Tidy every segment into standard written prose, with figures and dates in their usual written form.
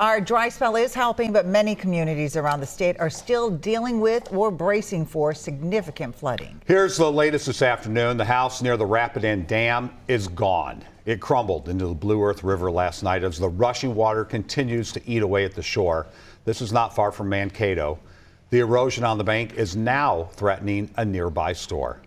Our dry spell is helping, but many communities around the state are still dealing with or bracing for significant flooding. Here's the latest this afternoon. The house near the Rapidan Dam is gone. It crumbled into the Blue Earth River last night as the rushing water continues to eat away at the shore. This is not far from Mankato. The erosion on the bank is now threatening a nearby store.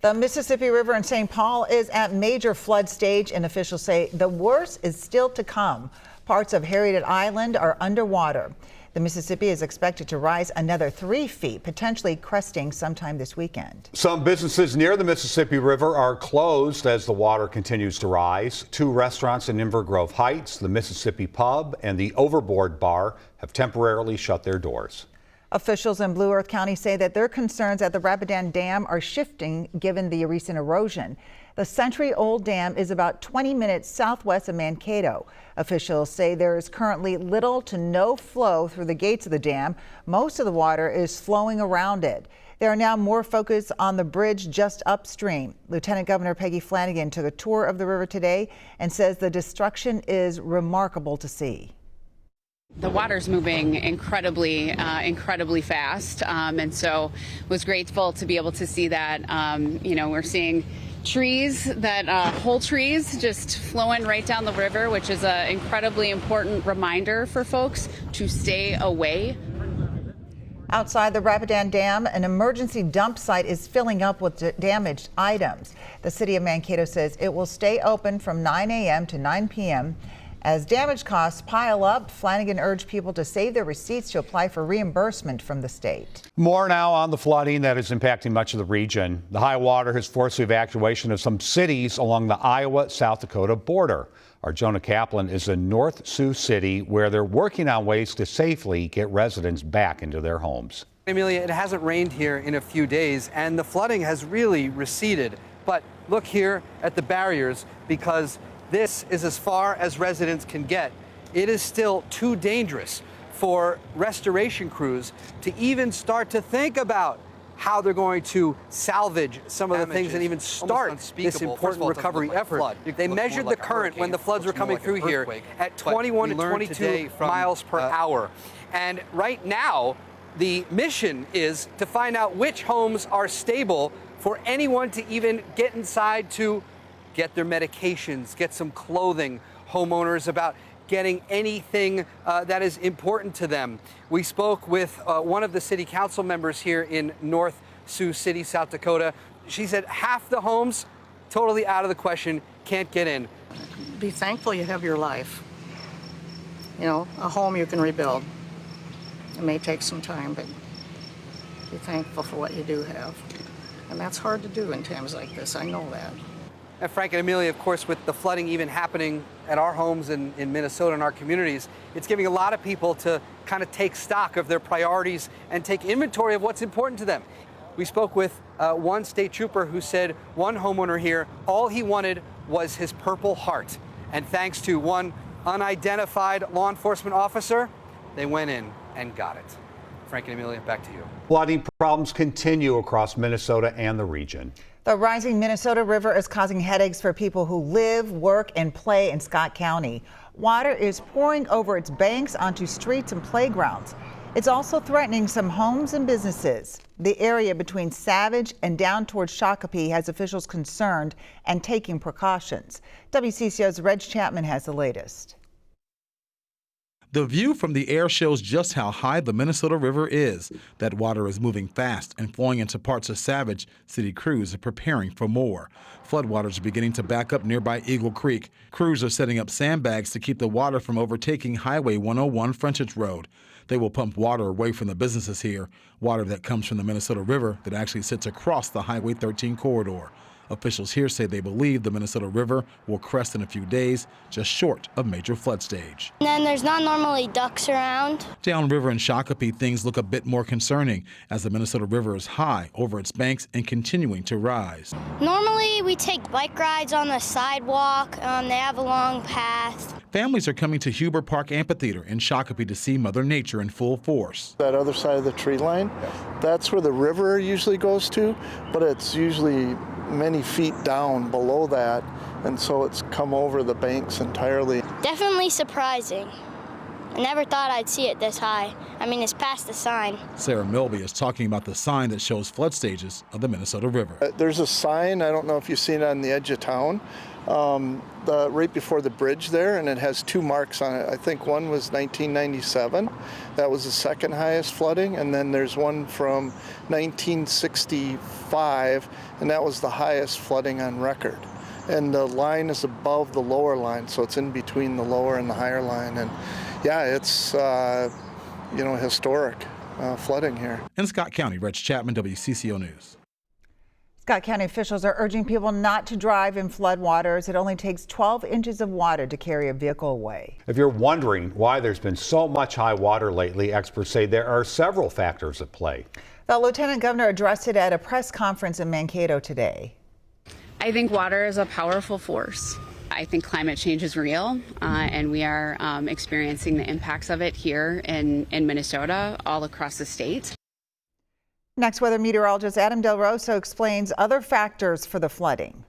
The Mississippi River in St. Paul is at major flood stage, and officials say the worst is still to come. Parts of Harriet Island are underwater. The Mississippi is expected to rise another 3 feet, potentially cresting sometime this weekend. Some businesses near the Mississippi River are closed as the water continues to rise. 2 restaurants in Inver Grove Heights, the Mississippi Pub and the Overboard Bar, have temporarily shut their doors. Officials in Blue Earth County say that their concerns at the Rapidan Dam are shifting given the recent erosion. The century-old dam is about 20 minutes southwest of Mankato. Officials say there is currently little to no flow through the gates of the dam. Most of the water is flowing around it. They are now more focused on the bridge just upstream. Lieutenant Governor Peggy Flanagan took a tour of the river today and says the destruction is remarkable to see. The water's moving incredibly fast, and so was grateful to be able to see that. We're seeing trees, whole trees just flowing right down the river, which is an incredibly important reminder for folks to stay away. Outside the Rapidan Dam, an emergency dump site is filling up with damaged items. The city of Mankato says it will stay open from 9 a.m. to 9 p.m. As damage costs pile up, Flanagan urged people to save their receipts to apply for reimbursement from the state. More now on the flooding that is impacting much of the region. The high water has forced the evacuation of some cities along the Iowa-South Dakota border. Our Jonah Kaplan is in North Sioux City, where they're working on ways to safely get residents back into their homes. Amelia, it hasn't rained here in a few days, and the flooding has really receded. But look here at the barriers, because this is as far as residents can get. It is still too dangerous for restoration crews to even start to think about how they're going to salvage some of the things and even start this important recovery effort. They measured the current when the floods were coming through here at 21 to 22 miles per hour. And right now, the mission is to find out which homes are stable for anyone to even get inside to get their medications, get some clothing, homeowners about getting anything that is important to them. We spoke with one of the city council members here in North Sioux City, South Dakota. She said half the homes totally out of the question, can't get in. Be thankful you have your life. You know, a home you can rebuild. It may take some time, but be thankful for what you do have. And that's hard to do in times like this, I know that. And Frank and Amelia, of course, with the flooding even happening at our homes in Minnesota and our communities, it's giving a lot of people to kind of take stock of their priorities and take inventory of what's important to them. We spoke with one state trooper who said one homeowner here, all he wanted was his Purple Heart. And thanks to one unidentified law enforcement officer, they went in and got it. Frank and Amelia, back to you. Flooding problems continue across Minnesota and the region. The rising Minnesota River is causing headaches for people who live, work, and play in Scott County. Water is pouring over its banks onto streets and playgrounds. It's also threatening some homes and businesses. The area between Savage and down towards Shakopee has officials concerned and taking precautions. WCCO's Reg Chapman has the latest. The view from the air shows just how high the Minnesota River is. That water is moving fast and flowing into parts of Savage. City crews are preparing for more. Floodwaters are beginning to back up nearby Eagle Creek. Crews are setting up sandbags to keep the water from overtaking Highway 101 Frontage Road. They will pump water away from the businesses here, water that comes from the Minnesota River that actually sits across the Highway 13 corridor. Officials here say they believe the Minnesota River will crest in a few days, just short of major flood stage. And then there's not normally ducks around. Downriver in Shakopee, things look a bit more concerning as the Minnesota River is high over its banks and continuing to rise. Normally we take bike rides on the sidewalk. They have a long path. Families are coming to Huber Park Amphitheater in Shakopee to see Mother Nature in full force. That other side of the tree line, that's where the river usually goes to, but it's usually many feet down below that, and so it's come over the banks entirely. Definitely surprising. I never thought I'd see it this high. I mean, it's past the sign. Sarah Milby is talking about the sign that shows flood stages of the Minnesota River. There's a sign, I don't know if you've seen it on the edge of town, right before the bridge there, and it has 2 marks on it. I think one was 1997. That was the second highest flooding, and then there's one from 1965, and that was the highest flooding on record. And the line is above the lower line, so it's in between the lower and the higher line. And yeah, it's historic flooding here. In Scott County, Reg Chapman, WCCO News. Scott County officials are urging people not to drive in floodwaters. It only takes 12 inches of water to carry a vehicle away. If you're wondering why there's been so much high water lately, experts say there are several factors at play. The lieutenant governor addressed it at a press conference in Mankato today. I think water is a powerful force. I think climate change is real, and we are experiencing the impacts of it here in Minnesota, all across the state. Next, weather meteorologist Adam Del Rosso explains other factors for the flooding.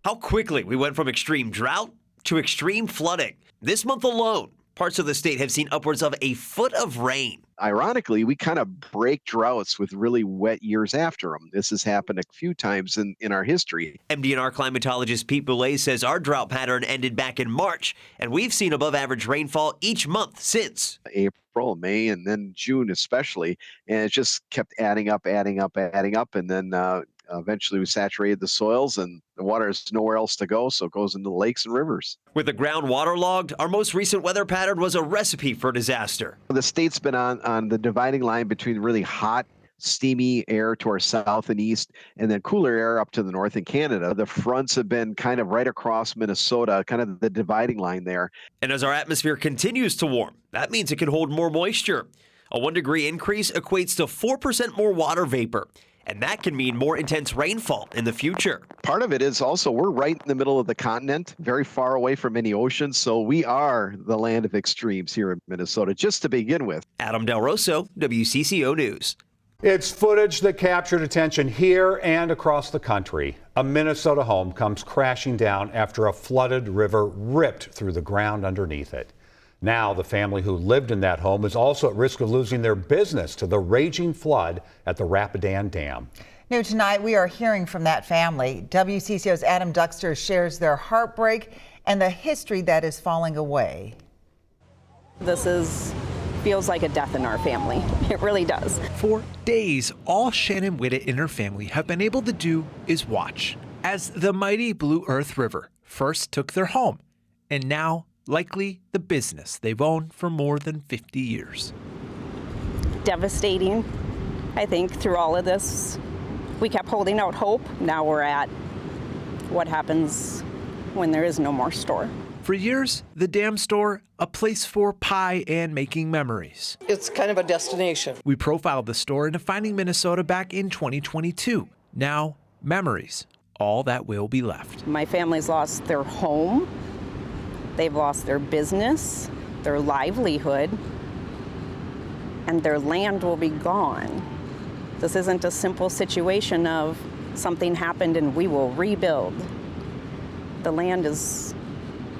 How quickly we went from extreme drought to extreme flooding. This month alone, parts of the state have seen upwards of a foot of rain. Ironically, we kind of break droughts with really wet years after them. This has happened a few times in our history. MDNR climatologist Pete Boulay says our drought pattern ended back in March, and we've seen above average rainfall each month since. April, May, and then June especially, and it just kept adding up, and then eventually we saturated the soils, and the water is nowhere else to go, so it goes into the lakes and rivers. With the ground waterlogged, our most recent weather pattern was a recipe for disaster. The state's been on the dividing line between really hot, steamy air to our south and east, and then cooler air up to the north in Canada. The fronts have been kind of right across Minnesota, kind of the dividing line there. And as our atmosphere continues to warm, that means it can hold more moisture. A 1-degree increase equates to 4% more water vapor. And that can mean more intense rainfall in the future. Part of it is also we're right in the middle of the continent, very far away from any ocean, so we are the land of extremes here in Minnesota, just to begin with. Adam Del Rosso, WCCO News. It's footage that captured attention here and across the country. A Minnesota home comes crashing down after a flooded river ripped through the ground underneath it. Now, the family who lived in that home is also at risk of losing their business to the raging flood at the Rapidan Dam. New tonight, we are hearing from that family. WCCO's Adam Duxter shares their heartbreak and the history that is falling away. This feels like a death in our family. It really does. For days, all Shannon Whittet and her family have been able to do is watch as the mighty Blue Earth River first took their home and now likely the business they've owned for more than 50 years. Devastating. I think through all of this, we kept holding out hope. Now we're at what happens when there is no more store. For years, the Dam Store, a place for pie and making memories. It's kind of a destination. We profiled the store into finding Minnesota back in 2022. Now, memories, all that will be left. My family's lost their home. They've lost their business, their livelihood, and their land will be gone. This isn't a simple situation of something happened and we will rebuild. The land is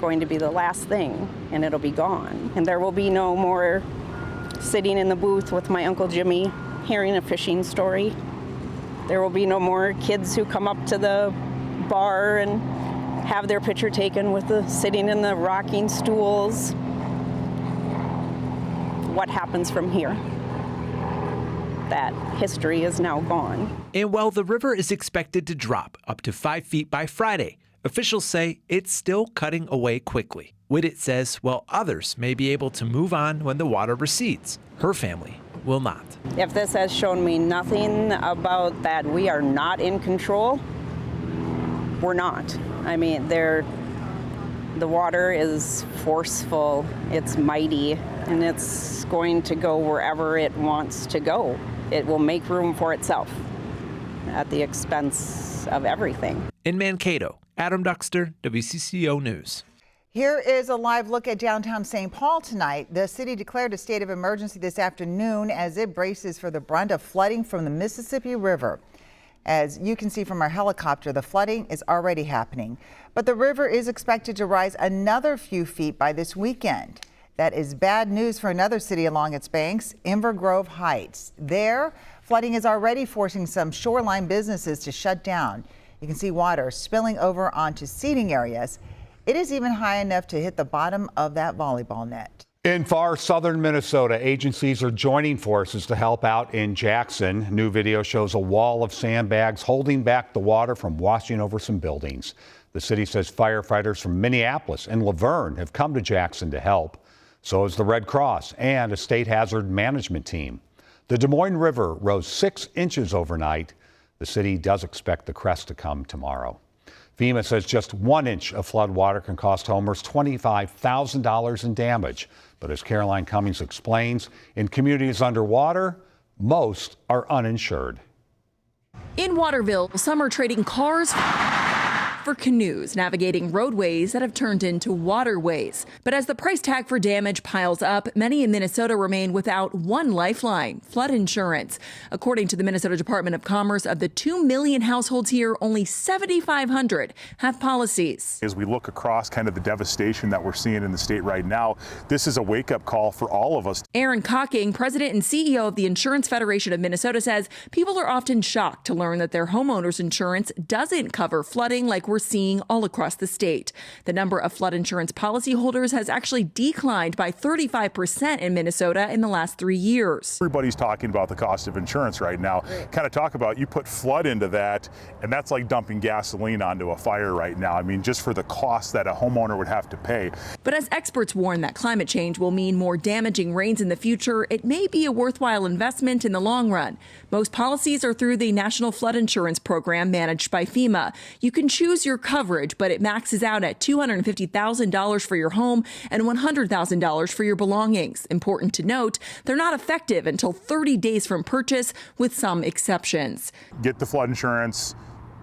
going to be the last thing and it'll be gone. And there will be no more sitting in the booth with my Uncle Jimmy hearing a fishing story. There will be no more kids who come up to the bar and have their picture taken with the sitting in the rocking stools. What happens from here? That history is now gone. And while the river is expected to drop up to 5 feet by Friday, officials say it's still cutting away quickly. Whittet says while others may be able to move on when the water recedes, her family will not. If this has shown me nothing about that we are not in control, we're not. I mean, the water is forceful, it's mighty, and it's going to go wherever it wants to go. It will make room for itself at the expense of everything. In Mankato, Adam Duxter, WCCO News. Here is a live look at downtown St. Paul tonight. The city declared a state of emergency this afternoon as it braces for the brunt of flooding from the Mississippi River. As you can see from our helicopter, the flooding is already happening, but the river is expected to rise another few feet by this weekend. That is bad news for another city along its banks, Inver Grove Heights. There, flooding is already forcing some shoreline businesses to shut down. You can see water spilling over onto seating areas. It is even high enough to hit the bottom of that volleyball net. In far southern Minnesota, agencies are joining forces to help out in Jackson. New video shows a wall of sandbags holding back the water from washing over some buildings. The city says firefighters from Minneapolis and Laverne have come to Jackson to help. So is the Red Cross and a state hazard management team. The Des Moines River rose 6 inches overnight. The city does expect the crest to come tomorrow. FEMA says just 1 inch of flood water can cost homeowners $25,000 in damage. But as Caroline Cummings explains, in communities underwater, most are uninsured. In Waterville, some are trading cars for canoes, navigating roadways that have turned into waterways. But as the price tag for damage piles up, many in Minnesota remain without one lifeline, flood insurance. According to the Minnesota Department of Commerce, of the 2 million households here, only 7,500 have policies. As we look across kind of the devastation that we're seeing in the state right now, this is a wake-up call for all of us. Aaron Cocking, president and CEO of the Insurance Federation of Minnesota, says people are often shocked to learn that their homeowners insurance doesn't cover flooding like we're seeing all across the state. The number of flood insurance policyholders has actually declined by 35% in Minnesota in the last 3 years. Everybody's talking about the cost of insurance right now. Kind of talk about, you put flood into that, and that's like dumping gasoline onto a fire right now. I mean, just for the cost that a homeowner would have to pay. But as experts warn that climate change will mean more damaging rains in the future, it may be a worthwhile investment in the long run. Most policies are through the National Flood Insurance Program managed by FEMA. You can choose your coverage, but it maxes out at $250,000 for your home and $100,000 for your belongings. Important to note, they're not effective until 30 days from purchase, with some exceptions. Get the flood insurance.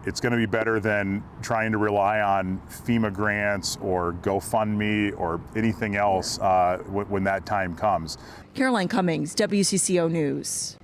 It's going to be better than trying to rely on FEMA grants or GoFundMe or anything else when that time comes. Caroline Cummings, WCCO News.